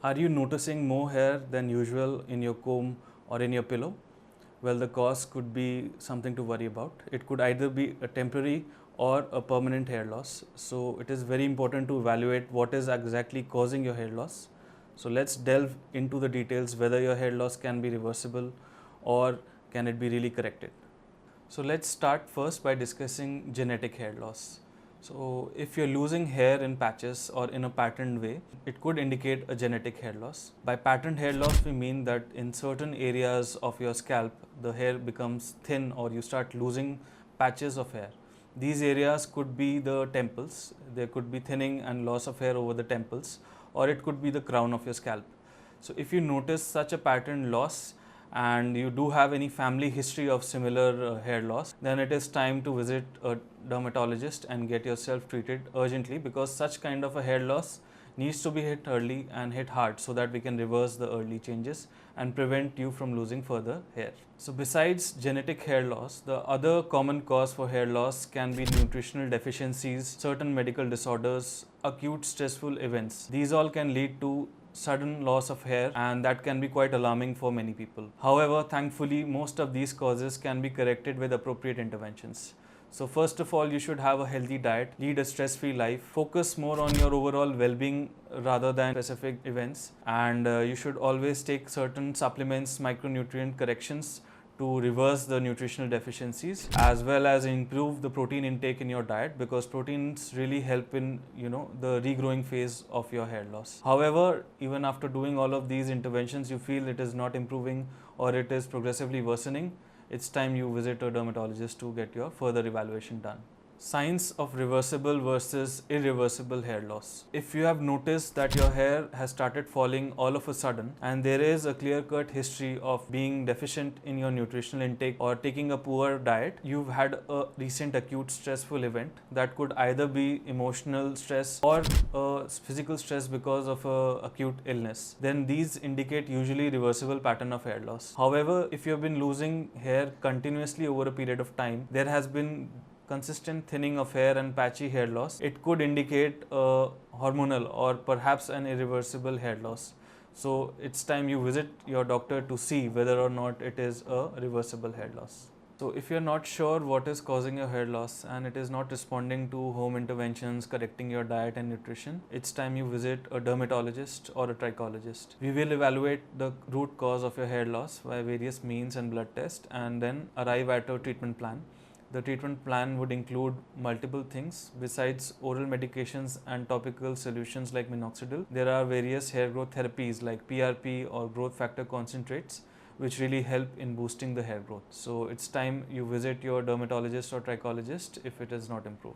Are you noticing more hair than usual in your comb or in your pillow? Well, the cause could be something to worry about. It could either be a temporary or a permanent hair loss. So it is very important to evaluate what is exactly causing your hair loss. So let's delve into the details whether your hair loss can be reversible or can it be really corrected. So let's start first by discussing genetic hair loss. So if you're losing hair in patches or in a patterned way, it could indicate a genetic hair loss. By patterned hair loss, we mean that in certain areas of your scalp, the hair becomes thin or you start losing patches of hair. These areas could be the temples, there could be thinning and loss of hair over the temples, or it could be the crown of your scalp. So if you notice such a pattern loss and you do have any family history of similar hair loss, then it is time to visit a dermatologist and get yourself treated urgently, because such kind of a hair loss needs to be hit early and hit hard so that we can reverse the early changes and prevent you from losing further hair. So besides genetic hair loss, the other common cause for hair loss can be nutritional deficiencies, certain medical disorders, acute stressful events. These all can lead to sudden loss of hair, and that can be quite alarming for many people. However, thankfully, most of these causes can be corrected with appropriate interventions. So first of all, you should have a healthy diet, lead a stress-free life, focus more on your overall well-being rather than specific events, and you should always take certain supplements, micronutrient corrections to reverse the nutritional deficiencies, as well as improve the protein intake in your diet, because proteins really help in the regrowing phase of your hair loss. However, even after doing all of these interventions, you feel it is not improving or it is progressively worsening, it's time you visit a dermatologist to get your further evaluation done. Signs of reversible versus irreversible hair loss. If you have noticed that your hair has started falling all of a sudden and there is a clear-cut history of being deficient in your nutritional intake or taking a poor diet, you've had a recent acute stressful event that could either be emotional stress or physical stress because of a acute illness, then these indicate usually reversible pattern of hair loss. However, if you have been losing hair continuously over a period of time, there has been consistent thinning of hair and patchy hair loss, it could indicate a hormonal or perhaps an irreversible hair loss. So it's time you visit your doctor to see whether or not it is a reversible hair loss. So if you're not sure what is causing your hair loss and it is not responding to home interventions, correcting your diet and nutrition, it's time you visit a dermatologist or a trichologist. We will evaluate the root cause of your hair loss by various means and blood tests and then arrive at a treatment plan. The treatment plan would include multiple things. Besides oral medications and topical solutions like minoxidil, there are various hair growth therapies like PRP or growth factor concentrates, which really help in boosting the hair growth. So it's time you visit your dermatologist or trichologist if it is not improved.